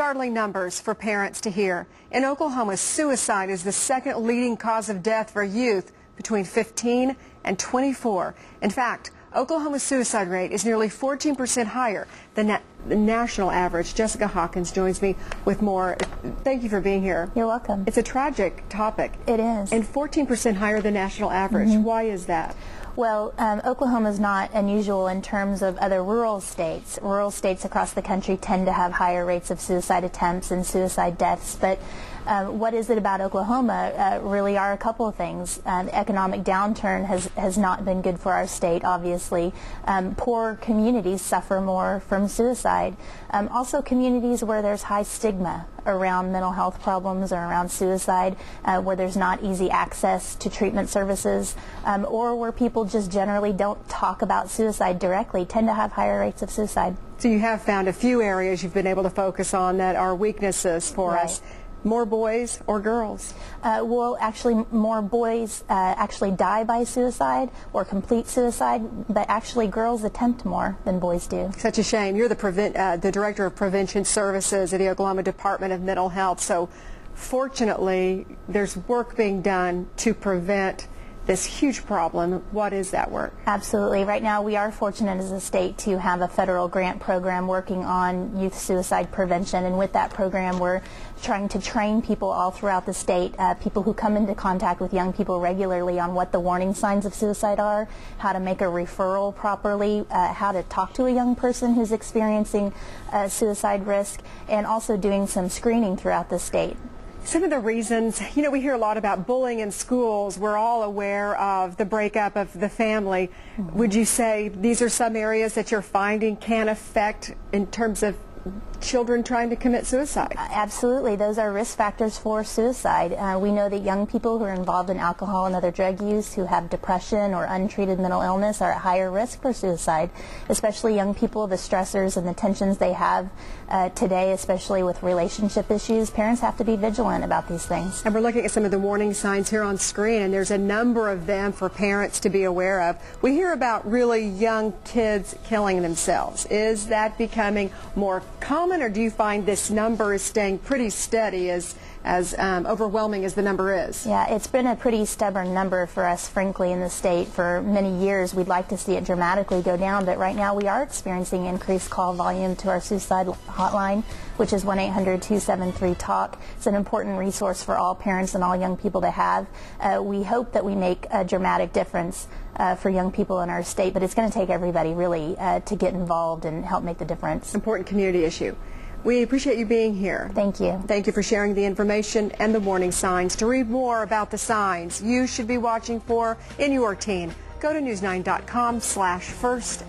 Startling numbers for parents to hear. In Oklahoma, suicide is the second leading cause of death for youth between 15 and 24. In fact, Oklahoma's suicide rate is nearly 14% higher than the national average. Jessica Hawkins joins me with more. Thank you for being here. You're welcome. It's a tragic topic. It is. And 14% higher than national average. Why is that? Well, Oklahoma is not unusual in terms of other rural states. Rural states across the country tend to have higher rates of suicide attempts and suicide deaths. But what is it about Oklahoma? Really are a couple of things. The economic downturn has not been good for our state, obviously. Poor communities suffer more from suicide. Also communities where there's high stigma around mental health problems or around suicide, where there's not easy access to treatment services, or where people just generally don't talk about suicide directly, tend to have higher rates of suicide. So you have found a few areas you've been able to focus on that are weaknesses for us. More boys or girls? Well, actually, more boys actually die by suicide or complete suicide, but actually girls attempt more than boys do. Such a shame. You're the Director of Prevention Services at the Oklahoma Department of Mental Health, so fortunately there's work being done to prevent this huge problem. What is that work? Absolutely. Right now we are fortunate as a state to have a federal grant program working on youth suicide prevention, and with that program we're trying to train people all throughout the state, people who come into contact with young people regularly, on what the warning signs of suicide are, how to make a referral properly, how to talk to a young person who's experiencing suicide risk, and also doing some screening throughout the state. Some of the reasons, you know, we hear a lot about bullying in schools. We're all aware of the breakup of the family. Would you say these are some areas that you're finding can affect in terms of children trying to commit suicide? Absolutely. Those are risk factors for suicide. We know that young people who are involved in alcohol and other drug use, who have depression or untreated mental illness, are at higher risk for suicide, especially young people. The stressors and the tensions they have today, especially with relationship issues, parents have to be vigilant about these things. And we're looking at some of the warning signs here on screen, and there's a number of them for parents to be aware of. We hear about really young kids killing themselves. Is that becoming more common, or do you find this number is staying pretty steady, as overwhelming as the number is? Yeah, it's been a pretty stubborn number for us, frankly, in the state for many years. We'd like to see it dramatically go down, but right now we are experiencing increased call volume to our suicide hotline, which is 1-800-273-TALK. It's an important resource for all parents and all young people to have. We hope that we make a dramatic difference for young people in our state, but it's going to take everybody really to get involved and help make the difference. Important community issue. We appreciate you being here. Thank you. Thank you for sharing the information and the warning signs. To read more about the signs you should be watching for in your teen, go to news9.com/first@.